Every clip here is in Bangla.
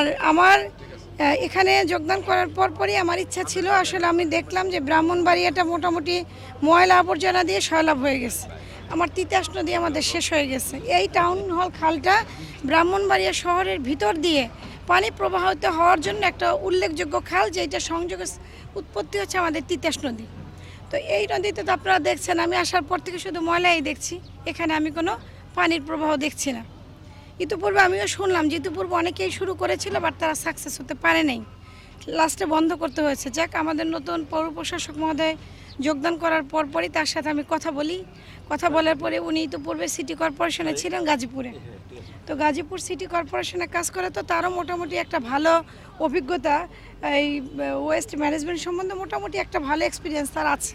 আর আমার এখানে যোগদান করার পরই আমার ইচ্ছা ছিল, আসলে আমি দেখলাম যে ব্রাহ্মণবাড়িয়াটা মোটামুটি ময়লা আবর্জনা দিয়ে সয়লাভ হয়ে গেছে। আমার তিতাস নদী আমাদের শেষ হয়ে গেছে। এই টাউন হল খালটা ব্রাহ্মণবাড়িয়া শহরের ভিতর দিয়ে পানি প্রবাহিত হওয়ার জন্য একটা উল্লেখযোগ্য খাল, যেটা সংযোগের উৎপত্তি হচ্ছে আমাদের তিতাস নদী। তো এই নদীতে তো আপনারা দেখছেন, আমি আসার পর থেকে শুধু ময়লাই দেখছি, এখানে আমি কোনো পানির প্রবাহ দেখছি না। ইতিপূর্বে আমিও শুনলাম যে ইতিপূর্বে অনেকেই শুরু করেছিল, বাট তারা সাকসেস হতে পারে নাই, লাস্টে বন্ধ করতে হয়েছে। যাক, আমাদের নতুন পৌর প্রশাসক মহোদয় যোগদান করার পরই তার সাথে আমি কথা বলার পরে উনি ইতিপূর্বে সিটি কর্পোরেশনে ছিলেন গাজীপুরে। তো গাজীপুর সিটি কর্পোরেশনে কাজ করে, তো তারও মোটামুটি একটা ভালো অভিজ্ঞতা, এই ওয়েস্ট ম্যানেজমেন্ট সম্বন্ধে মোটামুটি একটা ভালো এক্সপিরিয়েন্স তার আছে।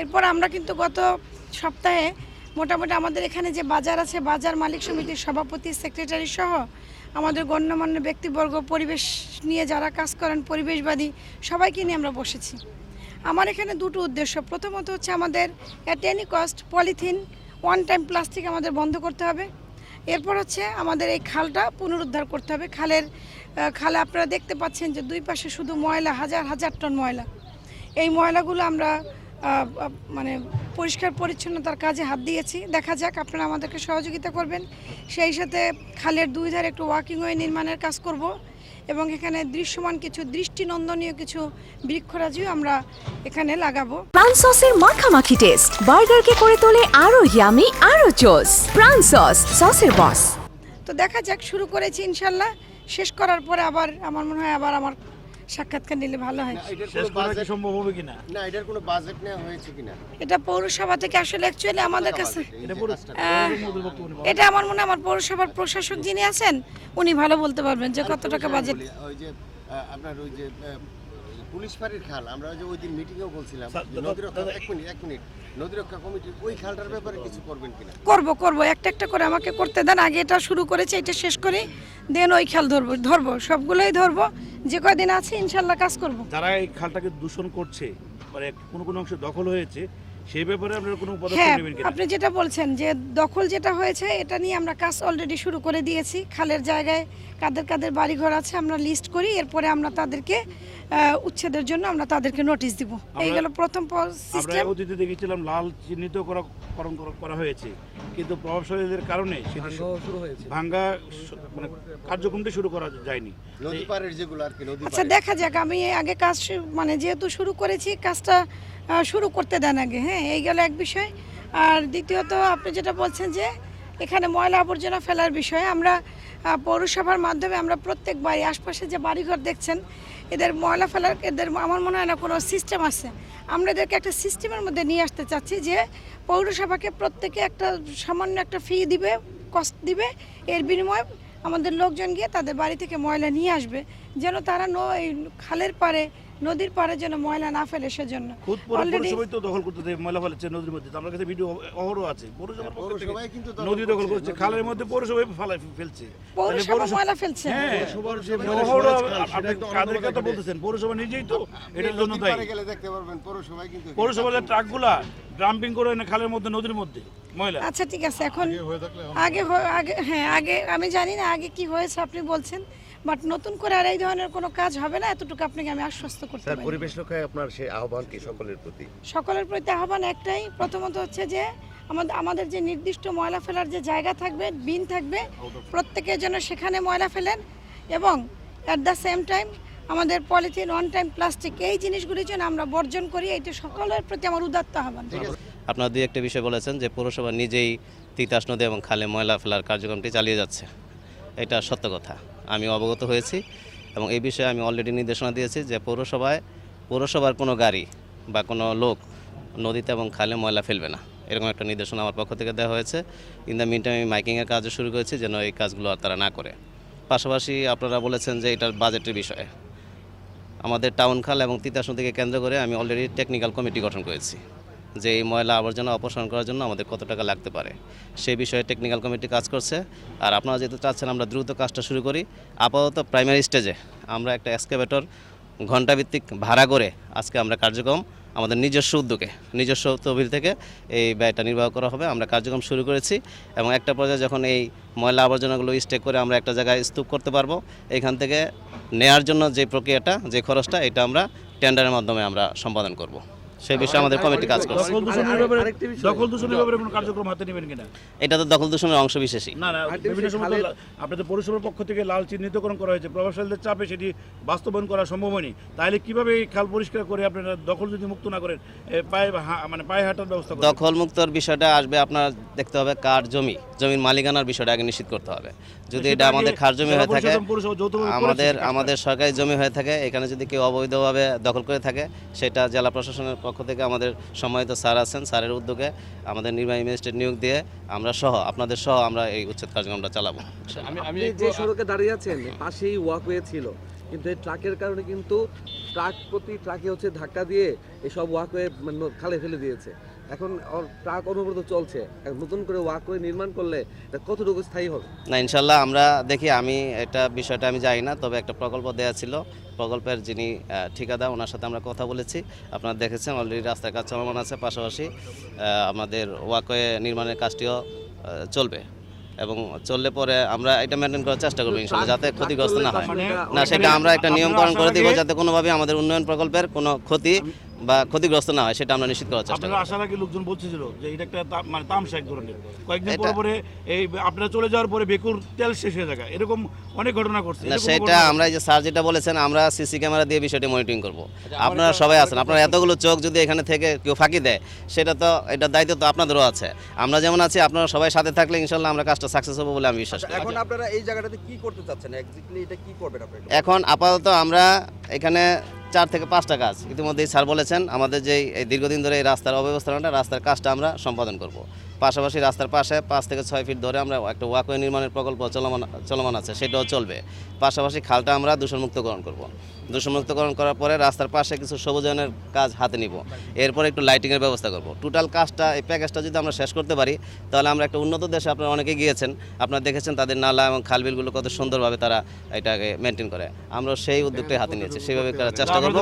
এরপর আমরা কিন্তু গত সপ্তাহে মোটামুটি আমাদের এখানে যে বাজার আছে, বাজার মালিক সমিতির সভাপতি, সেক্রেটারি সহ আমাদের গণ্যমান্য ব্যক্তিবর্গ, পরিবেশ নিয়ে যারা কাজ করেন, পরিবেশবাদী, সবাইকে নিয়ে আমরা বসেছি। আমার এখানে দুটো উদ্দেশ্য। প্রথমত হচ্ছে আমাদের at any cost polythene, one time plastic আমাদের বন্ধ করতে হবে। এরপর হচ্ছে আমাদের এই খালটা পুনরুদ্ধার করতে হবে। খালে আপনারা দেখতে পাচ্ছেন যে দুই পাশে শুধু ময়লা, হাজার হাজার টন ময়লা। এই ময়লাগুলো আমরা মানে পরিষ্কার পরিচ্ছন্নতার কাজে হাত দিয়েছি। দেখা যাক, আপনারা আমাদেরকে সহযোগিতা করবেন। সেই সাথে খালের দুই ধারে একটু ওয়াকিং ওয়ে নির্মাণের কাজ করব এবং এখানে দৃশ্যমান কিছু দৃষ্টিনন্দনীয় কিছু বৃক্ষরাজিও আমরা এখানে লাগাবো। প্রাণ সসের মাখামাখি টেস্ট বার্গারকে করে তোলে আরো ইয়ামি, আরো জোস। প্রাণ সসের বস। তো দেখা যাক, শুরু করেছি, ইনশাল্লাহ শেষ করার পরে আবার আমার মনে হয় আবার আমার সাক্ষাৎকার নিলে ভালো হয়। সম্ভব হবে কিনা না, এটার কোনো বাজেট নেওয়া হয়েছে কিনা? এটা পৌরসভা থেকে আসলে অ্যাকচুয়ালি আমাদের কাছে এটা আমার মনে হয় আমার পৌরসভার প্রশাসক যিনি আছেন উনি ভালো বলতে পারবেন যে কত টাকা বাজেট। ওই যে আপনার ওই যে পুলিশ ফাঁড়ির খাল, আমরা ওই যে ওই দিন মিটিংয়েও বলছিলাম, নদীরক্ষা, এক মিনিট, নদীরক্ষা কমিটির ওই খালটার ব্যাপারে কিছু করবেন কিনা? করব একটা করে আমাকে করতে দেন। আগে এটা শুরু করেছি, এটা শেষ করি, দেন ওই খাল ধরবো, সবগুলোই ধরবো। যে কয়দিন আছে ইনশাল্লাহ কাজ করব। যারা এই খালটাকে দূষণ করছে, মানে কোনো অংশ দখল হয়েছে, সেই ব্যাপারে আপনারা কোনো হ্যাঁ, পদক্ষেপ নেবেন কিনা? আপনি যেটা বলছেন যে দখল যেটা হয়েছে, এটা নিয়ে আমরা কাজ অলরেডি শুরু করে দিয়েছি। খালের জায়গায় কাদের বাড়িঘর আছে আমরা লিস্ট করি, এরপরে আমরা তাদেরকে উচ্ছেদের জন্য আমরা তাদেরকে নোটিশ দিব। এই গেল প্রথম সিস্টেম। আমরা অতীতে দেখেছিলাম লাল চিহ্নিত করা হয়েছে, কিন্তু প্রভাবশালীদের কারণে সেটা শুরু হয়েছে, ভাঙ্গা মানে কার্যক্রমটা শুরু করা যায়নি। নদী পাড়ের যেগুলো আর কি, নদী আচ্ছা, দেখা যাক। আমি আগে কাজ মানে যেহেতু শুরু করেছি, কাজটা শুরু করতে দেন আগে। হ্যাঁ, এই গেল এক বিষয়। আর দ্বিতীয়ত আপনি যেটা বলছেন যে এখানে ময়লা আবর্জনা ফেলার বিষয়ে, আমরা পৌরসভার মাধ্যমে আমরা প্রত্যেক বাড়ি, আশপাশে যে বাড়িঘর দেখছেন, এদের ময়লা ফেলার আমার মনে হয় না কোনো সিস্টেম আছে। আমরা এদেরকে একটা সিস্টেমের মধ্যে নিয়ে আসতে চাচ্ছি যে পৌরসভাকে প্রত্যেকে একটা সামান্য একটা ফি দিবে, কস্ট দিবে, এর বিনিময়ে আমাদের লোকজন গিয়ে তাদের বাড়ি থেকে ময়লা নিয়ে আসবে, যেন তারা এই খালের পাড়ে, নদীর পাড়ে যেন ময়লা না ফেলে। সেজন্য অলরেডি তো দখল করতে দেয়, ময়লা ফেলেছে নদীর মধ্যে। আমার কাছে ভিডিও অহরহ আছে, পৌরসভায় কিন্তু নদী দখল করছে, খালের মধ্যে পৌরসভায় ফেলছে, পৌরসভা ময়লা ফেলছে। হ্যাঁ, কাদের কথা বলতেছেন, পৌরসভা নিজেই তো এটার জন্য দায়ী। গেলে দেখতে পারবেন পৌরসভায় কিন্তু পৌরসভার ট্রাকগুলা ডাম্পিং করে এনে খালের মধ্যে, নদীর মধ্যে ময়লা। আচ্ছা, ঠিক আছে। এখন আগে আমি জানি না আগে কি হয়েছে আপনি বলছেন, বাট নতুন করে আর এই ধরনের কোনো কাজ হবে না, এতটুকু আপনাকে আমি আশ্বস্ত করতে পারি। পরিবেশ রক্ষায় আপনার সেই আহ্বান কি সকলের প্রতি আহ্বান একটাই। প্রথমত হচ্ছে যে আমাদের যে নির্দিষ্ট ময়লা ফেলার যে জায়গা থাকবে, বিন থাকবে, প্রত্যেকের জন্য সেখানে ময়লা ফেলেন এবং অ্যাট দ্য সেম টাইম আমাদের পলিথিন, ওয়ান টাইম প্লাস্টিক, এই জিনিসগুলির জন্য আমরা বর্জন করি। এটা সকলের প্রতি আমার উদাত্ত আহ্বান। আপনারা দুই একটা বিষয় বলেছেন যে পৌরসভা নিজেই তিতাস নদী এবং খালে ময়লা ফেলার কার্যক্রমটি চালিয়ে যাচ্ছে, এটা সত্য কথা। আমি অবগত হয়েছি এবং এই বিষয়ে আমি অলরেডি নির্দেশনা দিয়েছি যে পৌরসভার কোনো গাড়ি বা কোনো লোক নদীতে এবং খালে ময়লা ফেলবে না, এরকম একটা নির্দেশনা আমার পক্ষ থেকে দেওয়া হয়েছে। ইন দ্য মিন টাইম আমি মাইকিংয়ের কাজও শুরু করেছি যেন এই কাজগুলো আর তারা না করে। পাশাপাশি আপনারা বলেছেন যে এটার বাজেটের বিষয়ে, আমাদের টাউন খাল এবং তিতাস নদীকে কেন্দ্র করে আমি অলরেডি টেকনিক্যাল কমিটি গঠন করেছি যে এই ময়লা আবর্জনা অপসারণ করার জন্য আমাদের কত টাকা লাগতে পারে, সেই বিষয়ে টেকনিক্যাল কমিটি কাজ করছে। আর আপনারা যেহেতু চাচ্ছেন আমরা দ্রুত কাজটা শুরু করি, আপাতত প্রাইমারি স্টেজে আমরা একটা এক্সকাভেটর ঘণ্টাভিত্তিক ভাড়া করে আজকে আমরা কার্যক্রম আমাদের নিজস্ব উদ্যোগে নিজস্ব তহবিল থেকে এই ব্যয়টা নির্বাহ করা হবে। আমরা কার্যক্রম শুরু করেছি এবং একটা পর্যায়ে যখন এই ময়লা আবর্জনাগুলো স্টেক করে আমরা একটা জায়গায় স্তূপ করতে পারবো, এখান থেকে নেয়ার জন্য যে প্রক্রিয়াটা, যে খরচটা, এটা আমরা টেন্ডারের মাধ্যমে আমরা সম্পাদন করব। সেই বিষয়ে আমাদের কমিটি কাজ করছে। দখল দূষণের ব্যাপারে কোনো কার্যক্রম হাতে নেবেন কিনা? এটা তো দখল দূষণের অংশ বিশেষই। না না, বিভিন্ন সময় তো আপনাদের পৌরসভার পক্ষ থেকে লাল চিহ্নিতকরণ করা হয়েছে, প্রভাবশালীদের চাপে সেটি বাস্তবায়ন করা সম্ভব হয়নি। তাহলে কিভাবে এই খাল পরিষ্কার করে আপনারা দখল যদি মুক্ত না করেন, পায়ে হাঁটার ব্যবস্থা করেন? দখল মুক্তর বিষয়টা আসবে, আপনার দেখতে হবে কার জমির মালিকানার বিষয়টা আগে নিশ্চিত করতে হবে। যদি এটা আমাদের খার জমি হয়ে থাকে, আমাদের সরকারি জমি হয়ে থাকে, এখানে যদি কেউ অবৈধভাবে দখল করে থাকে, সেটা জেলা প্রশাসনের পক্ষ থেকে আমাদের সম্মানিত স্যার আছেন, স্যারের উদ্যোগে আমাদের নির্বাহী ম্যাজিস্ট্রেট নিয়োগ দিয়ে আমরা সহ, আপনাদের সহ আমরা এই উচ্ছেদ কার্যক্রমটা চালাবো। আপনি যে সড়কে দাঁড়িয়ে আছেন পাশেই ওয়াকওয়ে ছিল, কিন্তু এই ট্রাকের কারণে কিন্তু প্রতি ট্রাকে হচ্ছে ধাক্কা দিয়ে এসব ওয়াকওয়ে খালে ফেলে দিয়েছে। এখন ট্রাক অনবরত চলছে, নতুন করে ওয়াকওয়ে নির্মাণ করলে এটা কতটুকু স্থায়ী হবে? না, ইনশাল্লাহ আমরা দেখি, আমি এটা বিষয়টা আমি জানি না, তবে একটা প্রকল্প দেওয়া ছিল, প্রকল্পের যিনি ঠিকাদার ওনার সাথে আমরা কথা বলেছি। আপনারা দেখেছেন অলরেডি রাস্তার কাজ চলমান আছে, পাশাপাশি আমাদের ওয়াকওয়ে নির্মাণের কাজটিও চলবে এবং চললে পরে আমরা এটা মেনটেন করার চেষ্টা করবো ইনশাল্লাহ, যাতে ক্ষতিগ্রস্ত না হয়। না, সেটা আমরা একটা নিয়মকরণ করে দিব, যাতে কোনোভাবে আমাদের উন্নয়ন প্রকল্পের কোনো ক্ষতি বা ক্ষতিগ্রস্ত না হয়, সেটা আমরা নিশ্চিত করার চেষ্টা করব। আশা রাখি লোকজন বলছিল যে এটা একটা মানে তামসা এক ধরনের, কয়েকদিন পরে এই আপনারা চলে যাওয়ার পরে বেকুর তেল শেষ হয়ে যায়, এরকম অনেক ঘটনা ঘটছে। না, সেটা আমরা এই যে স্যার যেটা বলেছেন, আমরা সিসি ক্যামেরা দিয়ে বিষয়টি মনিটরিং করব। আপনারা সবাই আছেন, আপনারা এতগুলো চোখ যদি এখানে থেকে কেউ ফাঁকি দেয়, সেটা তো, এটা দায়িত্ব তো আপনাদেরও আছে। আমরা যেমন আছি, আপনারা সবাই সাথে থাকলে ইনশাল্লাহ আমরা কাজটা সাকসেস হবে বলে আমি বিশ্বাস করি। এখন আপনারা এই জায়গাটাতে কি করতে চাচ্ছেন এক্স্যাক্টলি, এটা কি করবেন আপনারা? এখন আপাতত আমরা এখানে 4 থেকে 5টা কাজ ইতিমধ্যেই স্যার বলেছেন। আমাদের যে এই দীর্ঘদিন ধরে এই রাস্তার অব্যবস্থাটা, রাস্তার কাজটা আমরা সম্পাদন করব। পাশাপাশি রাস্তার পাশে 5 থেকে 6 ফিট ধরে আমরা একটা ওয়াকওয়ে নির্মাণের প্রকল্প চলমান আছে, সেটাও চলবে। পাশাপাশি খালটা আমরা দূষণমুক্তকরণ করব। দূষণমুক্তকরণ করার পরে রাস্তার পাশে কিছু সবুজায়নের কাজ হাতে নিব, এরপরে একটু লাইটিংয়ের ব্যবস্থা করব। টোটাল কাজটা, এই প্যাকেজটা যদি আমরা শেষ করতে পারি, তাহলে আমরা একটা উন্নত দেশে, আপনারা অনেকে গিয়েছেন, আপনারা দেখেছেন তাদের নালা এবং খালবিলগুলো কত সুন্দরভাবে তারা এটাকে মেনটেন করে। আমরা সেই উদ্যোগটাই হাতে নিয়েছি, সেইভাবে করার চেষ্টা করব।